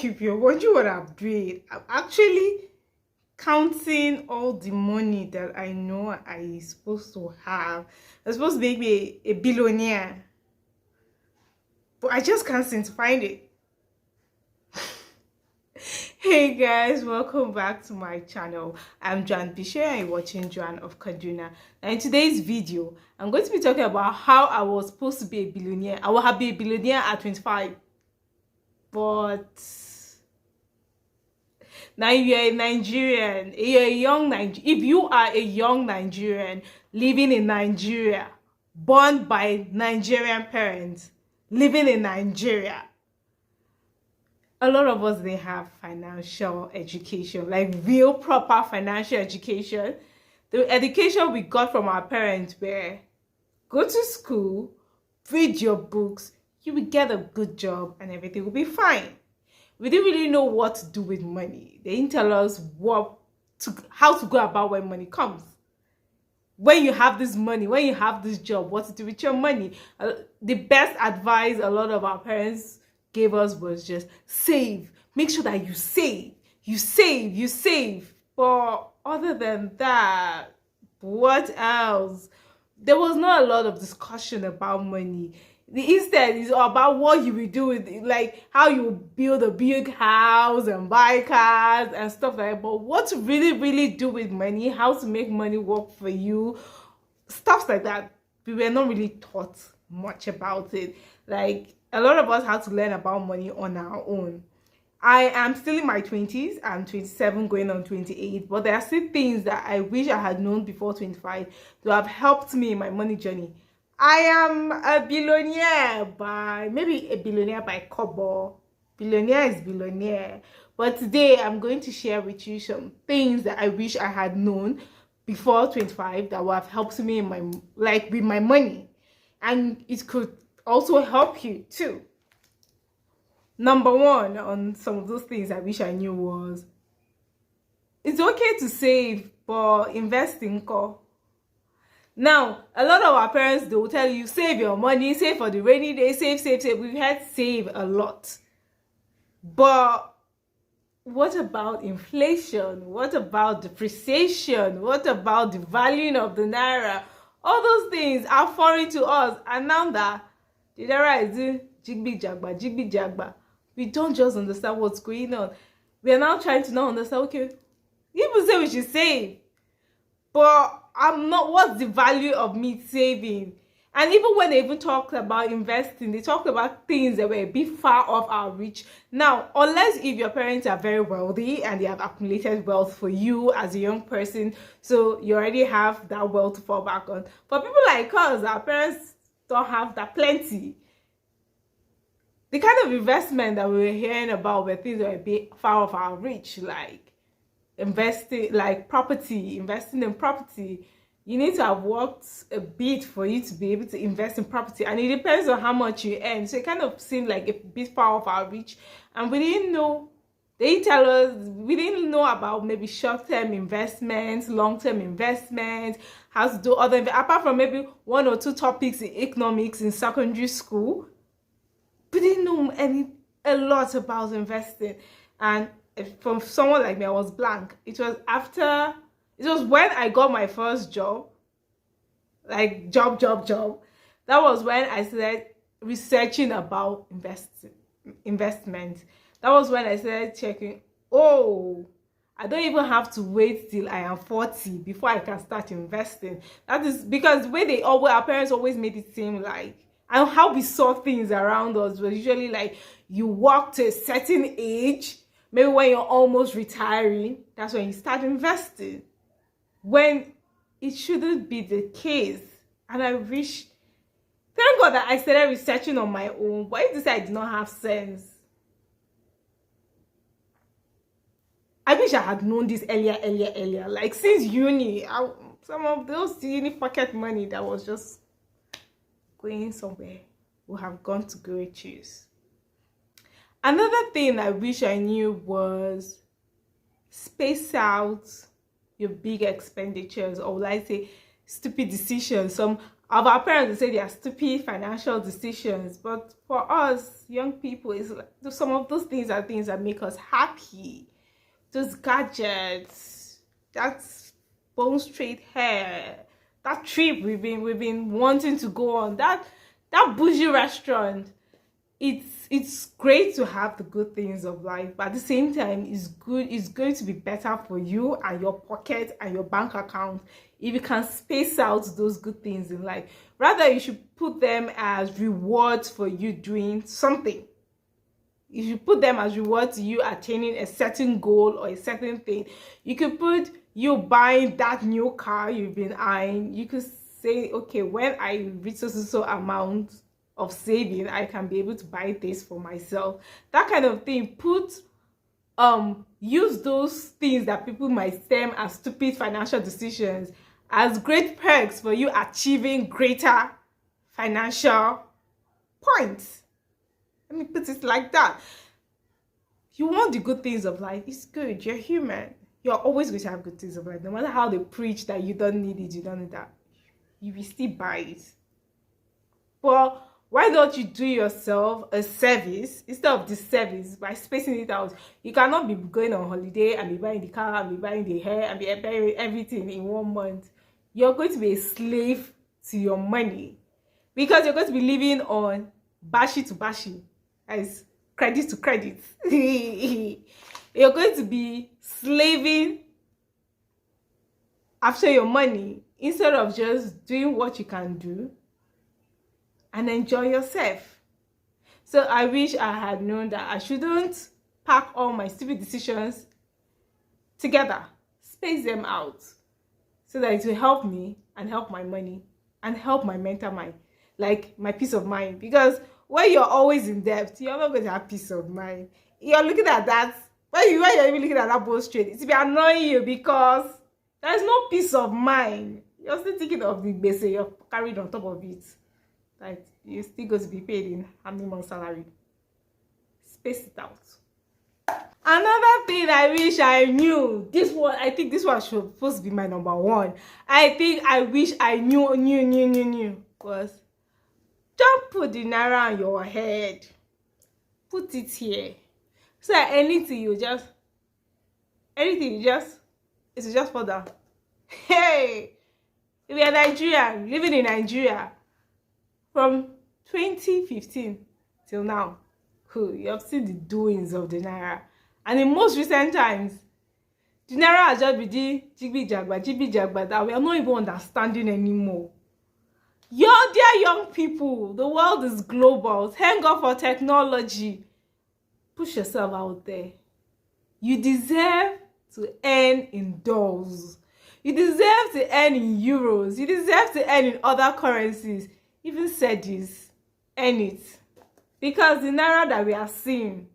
if you're wondering what I'm doing, I'm actually counting all the money that I know I'm supposed to have. I'm supposed to make me a billionaire, but I just can't seem to find it. Hey guys, welcome back to my channel. I'm Joan Bishop and you're watching Joan of Kaduna. Now in today's video, I'm going to be talking about how I was supposed to be a billionaire. I will have been a billionaire at 25. But now you're a Nigerian, you're a young Nigerian. If you are a young Nigerian living in Nigeria, born by Nigerian parents, living in Nigeria, a lot of us, they have financial education, like real proper financial education. The education we got from our parents were go to school, read your books, you will get a good job and everything will be fine. We didn't really know what to do with money. They didn't tell us how to go about when money comes. When you have this money, when you have this job, what to do with your money. The best advice a lot of our parents gave us was just save. Make sure that you save. You save, you save. But other than that, what else? There was not a lot of discussion about money. Instead, it's about what you will do with it, like how you build a big house and buy cars and stuff like that. But what to really do with money, how to make money work for you, stuff like that, we were not really taught much about it. Like a lot of us had to learn about money on our own. I am still in my 20s. I'm 27 going on 28, but there are still things that I wish I had known before 25 to have helped me in my money journey. I am a billionaire maybe a billionaire by kobo. Billionaire is billionaire. But today I'm going to share with you some things that I wish I had known before 25 that would have helped me in my with my money. And it could also help you too. Number one on some of those things I wish I knew was it's okay to save, but invest in core. Now, a lot of our parents, they will tell you, save your money, save for the rainy day, save. We've had save a lot. But what about inflation? What about depreciation? What about the valuing of the naira? All those things are foreign to us. And now that the naira is doing jigby jagba, we don't just understand what's going on. We are now trying to now understand, okay, people say we should save. But I'm not, what's the value of me saving? And even when they even talk about investing, they talk about things that were a bit far off our reach. Now, unless if your parents are very wealthy and they have accumulated wealth for you as a young person, so you already have that wealth to fall back on. For people like us, our parents don't have that plenty. The kind of investment that we were hearing about were things that were a bit far off our reach, like investing, like property, investing in property. You need to have worked a bit for you to be able to invest in property, and it depends on how much you earn. So it kind of seemed like a bit far off our reach, and we didn't know. They didn't tell us. We didn't know about maybe short-term investments, long-term investments, how to do other apart from maybe one or two topics in economics in secondary school. We didn't know a lot about investing. And from someone like me, I was blank. It was when I got my first job, like job. That was when I started researching about investment. That was when I started checking, oh, I don't even have to wait till I am 40 before I can start investing. That is because the way our parents always made it seem like, and how we saw things around us was usually like you work to a certain age, maybe when you're almost retiring, that's when you start investing. When it shouldn't be the case. And I wish, thank God that I started researching on my own, but if I did not have sense, I wish I had known this earlier. Like since uni, some of those uni pocket money that was just going somewhere would have gone to go choose. Another thing I wish I knew was space out your big expenditures, or like say stupid decisions. Some Of our parents, they say they are stupid financial decisions, but for us young people, it's like some of those things are things that make us happy. Those gadgets, that bone straight hair, that trip we've been wanting to go on, that bougie restaurant. It's great to have the good things of life, but at the same time, it's going to be better for you and your pocket and your bank account if you can space out those good things in life. Rather, you should put them as rewards for you doing something. You should put them as rewards to you attaining a certain goal or a certain thing. You could put you buying that new car you've been eyeing. You could say, okay, when I reach so amount of saving, I can be able to buy this for myself. That kind of thing. Use those things that people might term as stupid financial decisions as great perks for you achieving greater financial points. Let me put it like that. You want the good things of life. It's good. You're human. You're always going to have good things of life. No matter how they preach that you don't need it, you don't need that, you will still buy it. But why don't you do yourself a service instead of this service by spacing it out? You cannot be going on holiday and be buying the car and be buying the hair and be buying everything in 1 month. You're going to be a slave to your money because you're going to be living on bashi to bashi, as credit to credit. You're going to be slaving after your money instead of just doing what you can do and enjoy yourself. So I wish I had known that I shouldn't pack all my stupid decisions together, space them out, so that it will help me and help my money and help my mental mind, like my peace of mind. Because when you're always in debt, you're not going to have peace of mind. You're looking at that, when you're even looking at that boat straight, it will be annoying you because there's no peace of mind. You're still thinking of the base you're carried on top of it. Like, you're still going to be paid in how many months salary. Space it out. Another thing I wish I knew, this one, I think this one should supposed to be my number one. I think I wish I knew was, don't put the naira on your head. Put it here. So that anything you just it's just for that. Hey, if you're Nigerian, living in Nigeria, from 2015 till now, you have seen the doings of the naira. And in most recent times, the naira has just been jigby jagba that we are not even understanding anymore. Dear young people, the world is global. Thank God for technology. Push yourself out there. You deserve to earn in dollars. You deserve to earn in euros. You deserve to earn in other currencies. Even said this, earn it. Because the naira that we are seeing,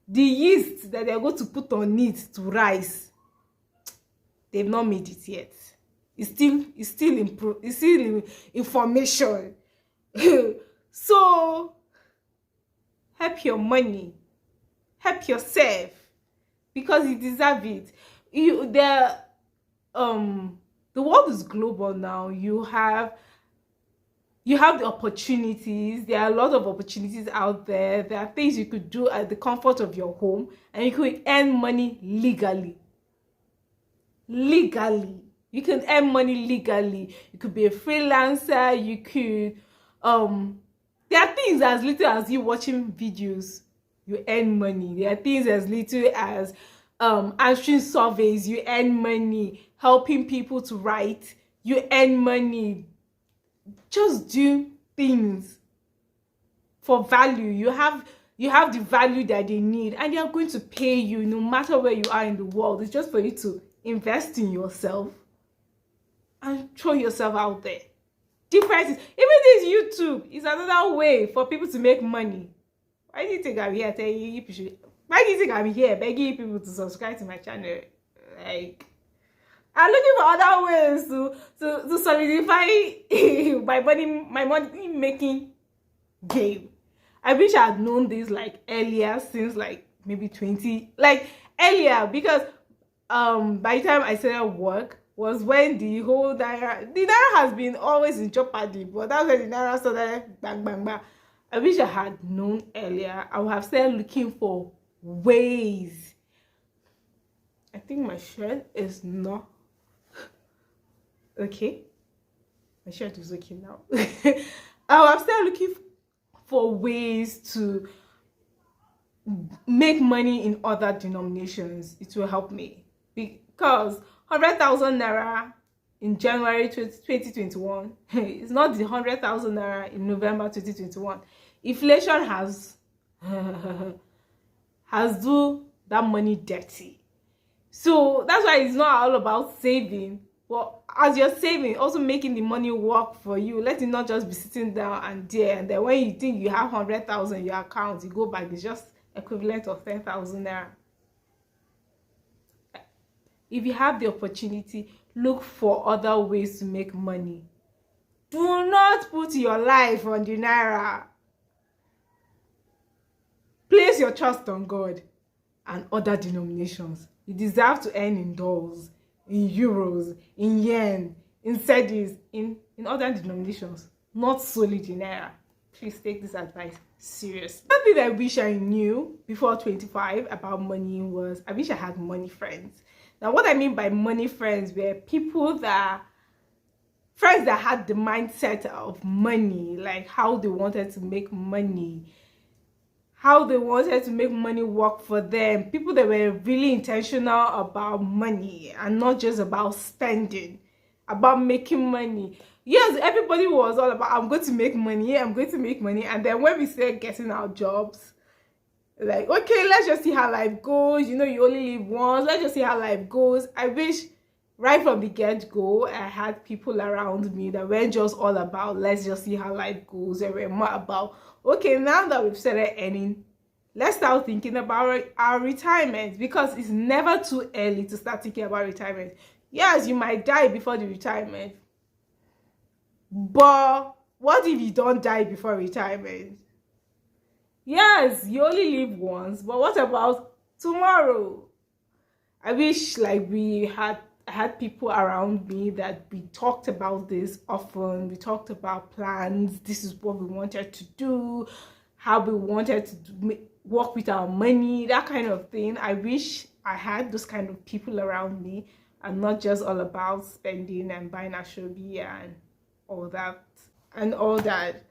the yeast that they're going to put on it to rise, they've not made it yet. It's still in information. So help your money, help yourself, because you deserve it. The world is global now. You have the opportunities. There are a lot of opportunities out there. There are things you could do at the comfort of your home, and you could earn money legally. You can earn money legally. You could be a freelancer. You could there are things as little as you watching videos, you earn money. There are things as little as answering surveys, you earn money. Helping people to write, you earn money. Just do things for value. You have the value that they need, and they are going to pay you no matter where you are in the world. It's just for you to invest in yourself and throw yourself out there. Differences. Even this YouTube is another way for people to make money. Why do you think I'm here telling you people should? Why do you think I'm here begging people to subscribe to my channel? Like, I'm looking for other ways to solidify my money making game. I wish I had known this like earlier, since like maybe 20, like earlier, because by the time I started work was when the naira has been always in jeopardy, but that's when the naira started bang bang bang. I wish I had known earlier. I would have started looking for ways. I think my shirt is not okay. My shirt is okay now. I would have started looking for ways to make money in other denominations. It will help me, because 100,000 naira in January 2021 it's not the 100,000 naira in November 2021. Inflation has has do that money dirty. So that's why it's not all about saving, but as you're saving, also making the money work for you. Let it not just be sitting down and there, and then when you think you have 100,000 in your account, you go back, it's just equivalent of 10,000 naira. If you have the opportunity, look for other ways to make money. Do not put your life on the naira. Place your trust on God and other denominations. You deserve to earn in dollars, in euros, in yen, in cedis, in other denominations, not solely the naira. Please take this advice seriously. Something I wish I knew before 25 about money was, I wish I had money friends. Now, what I mean by money friends were friends that had the mindset of money, like how they wanted to make money, how they wanted to make money work for them. People that were really intentional about money and not just about spending, about making money. Yes, everybody was all about, I'm going to make money, I'm going to make money. And then when we started getting our jobs, like, okay, let's just see how life goes. You know, you only live once. Let's just see how life goes. I wish right from the get-go, I had people around me that weren't just all about, let's just see how life goes. They were more about, okay, now that we've started earning, let's start thinking about our retirement, because it's never too early to start thinking about retirement. Yes, you might die before the retirement, but what if you don't die before retirement? Yes, you only live once, but what about tomorrow? I wish like I had people around me that we talked about this often. We talked about plans. This is what we wanted to do, how we wanted to work with our money, that kind of thing. I wish I had those kind of people around me, and not just all about spending and buying Ashobi and all that.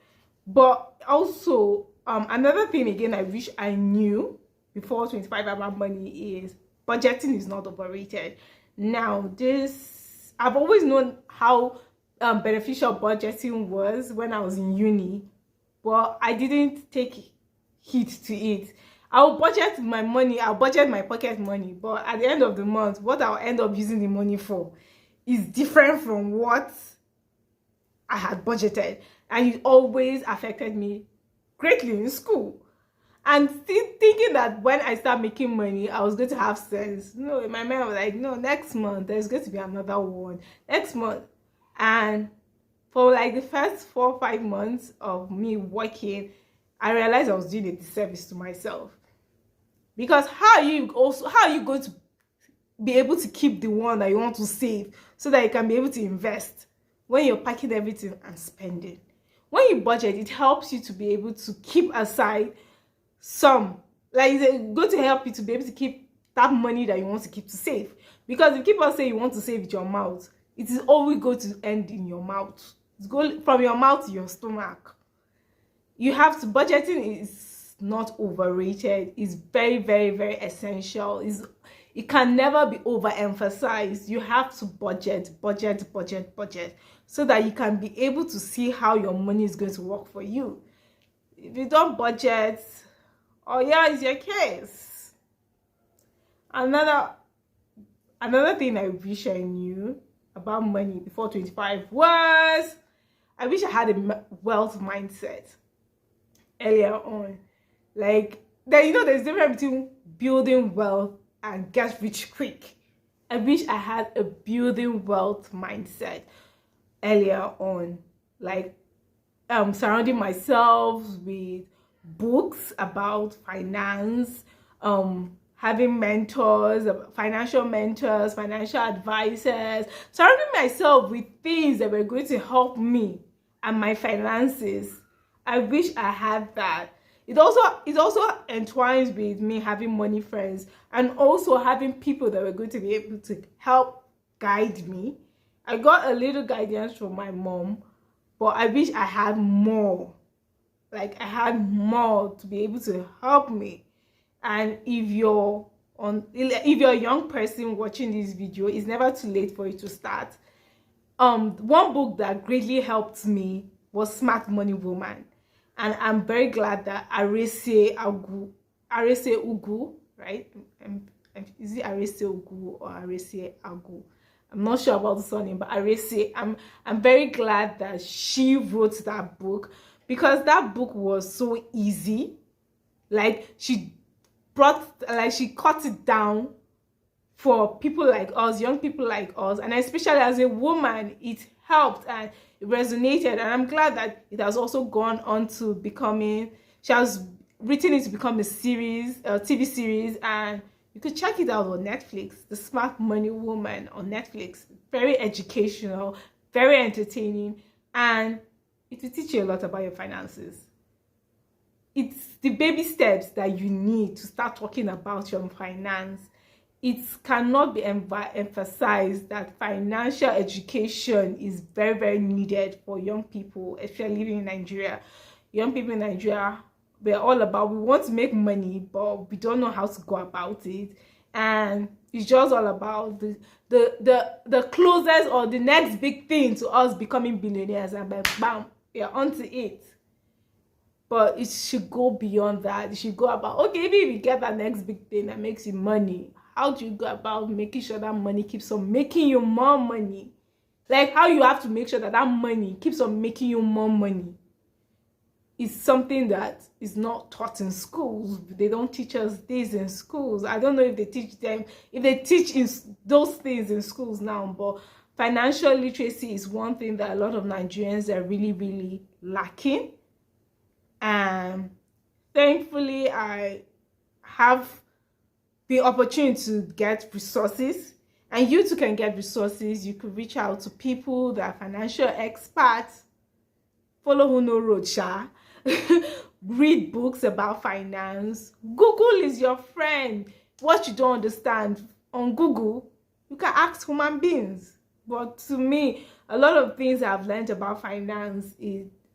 But also, another thing again I wish I knew before 25 about money is budgeting is not overrated. Now, I've always known how beneficial budgeting was when I was in uni, but I didn't take heed to it. I'll budget my money, I'll budget my pocket money, but at the end of the month, what I'll end up using the money for is different from what I had budgeted, and it always affected me greatly in school. And still thinking that when I start making money, I was going to have sense. No, in my mind I was like, no, next month there's going to be another one. Next month. And for like the first 4 or 5 months of me working, I realized I was doing a disservice to myself. Because how are you going to be able to keep the one that you want to save so that you can be able to invest when you're packing everything and spending? When you budget, it helps you to be able to keep aside some, like it's going to help you to be able to keep that money that you want to keep to save. Because if you keep on saying you want to save with your mouth, it is always going to end in your mouth. It's going from your mouth to your stomach. You have to, budgeting is not overrated. It's very, very, very essential. It can never be overemphasized. You have to budget, so that you can be able to see how your money is going to work for you. If you don't budget, oh yeah, it's your case. Another thing I wish I knew about money before 25 was, I wish I had a wealth mindset earlier on. Like, there's a difference between building wealth and get rich quick. I wish I had a building wealth mindset earlier on, like surrounding myself with books about finance, having mentors, financial mentors, financial advisors, surrounding myself with things that were going to help me and my finances. I wish I had that. It also entwines with me having money friends and also having people that were going to be able to help guide me. I got a little guidance from my mom, but I wish I had more. Like I had more to be able to help me. And if you're a young person watching this video, it's never too late for you to start. One book that greatly helped me was Smart Money Woman, and I'm very glad that Arese Ugu, right? Is it Arese Ugu or Arese Agu? I'm not sure about the surname, but Arese. I'm very glad that she wrote that book, because that book was so easy. Like she cut it down for people like us, young people like us, and especially as a woman, it helped and it resonated. And I'm glad that it has also gone on to becoming, she has written it to become a series, a TV series, and you could check it out on Netflix, The Smart Money Woman on Netflix. Very educational, very entertaining, and it will teach you a lot about your finances. It's the baby steps that you need to start talking about your finance. It cannot be emphasized that financial education is very, very needed for young people, especially living in Nigeria. Young people in Nigeria, we're all about, we want to make money, but we don't know how to go about it. And it's just all about the closest or the next big thing to us becoming billionaires, and bam, we're onto it. But it should go beyond that. It should go about, okay, maybe we get that next big thing that makes you money. How do you go about making sure that money keeps on making you more money? Like how you have to make sure that that money keeps on making you more money. It's something that is not taught in schools. They don't teach us this in schools. I don't know if they teach them, if they teach in those things in schools now, but financial literacy is one thing that a lot of Nigerians are really, really lacking. And thankfully, I have the opportunity to get resources, and you too can get resources. You could reach out to people that are financial experts, follow who know road, read books about finance. Google is your friend. What you don't understand on Google, you can ask human beings. But to me, a lot of things I've learned about finance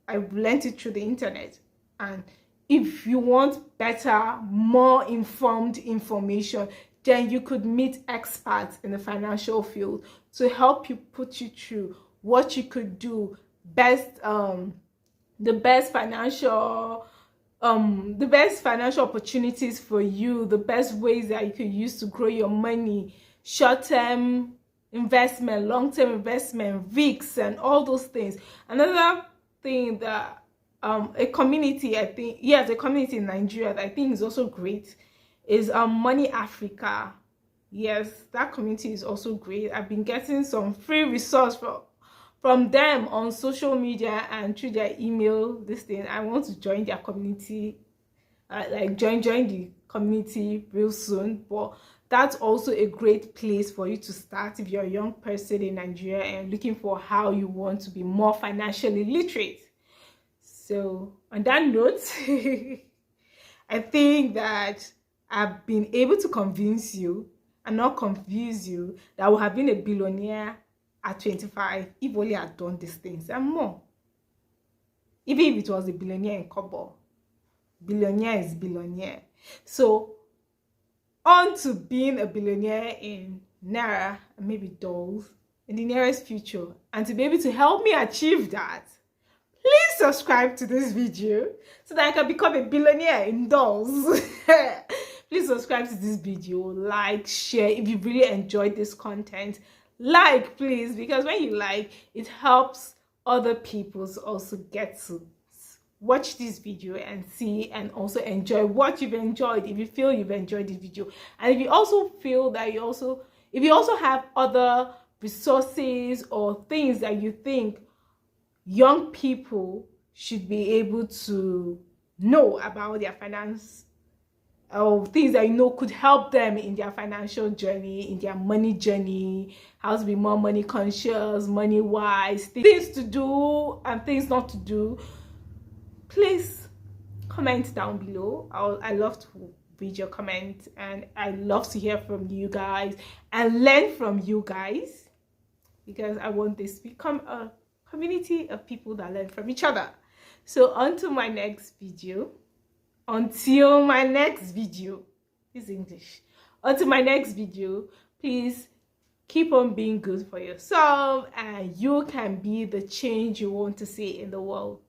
I've learned it through the internet. And if you want better, more informed information, then you could meet experts in the financial field to help you put you through what you could do best, the best financial opportunities for you, the best ways that you could use to grow your money, short-term investment, long-term investment, risks, and all those things. Another thing that a community, I think, yes, a community in Nigeria that I think is also great is Money Africa. Yes, that community is also great. I've been getting some free resource from them on social media and through their email. This thing, I want to join their community, like join the community real soon. But that's also a great place for you to start if you're a young person in Nigeria and looking for how you want to be more financially literate. So on that note, I think that I've been able to convince you and not confuse you that I would have been a billionaire at 25 if only I'd done these things and more. Even if it was a billionaire in Kobo, billionaire is billionaire. So on to being a billionaire in Naira and maybe dolls in the nearest future. And to be able to help me achieve that, please subscribe to this video so that I can become a billionaire in dolls. Please subscribe to this video, like, share. If you really enjoyed this content, like, please, because when you like, it helps other people to also get to watch this video and see and also enjoy what you've enjoyed. If you feel you've enjoyed the video, and if you also feel that if you also have other resources or things that you think young people should be able to know about their finance or things that you know could help them in their financial journey, in their money journey, how to be more money conscious, money wise, things to do and things not to do, please comment down below. I love to read your comments, and I love to hear from you guys and learn from you guys, because I want this to become a community of people that learn from each other. So until my next video, this is English. Until my next video, please keep on being good for yourself, and you can be the change you want to see in the world.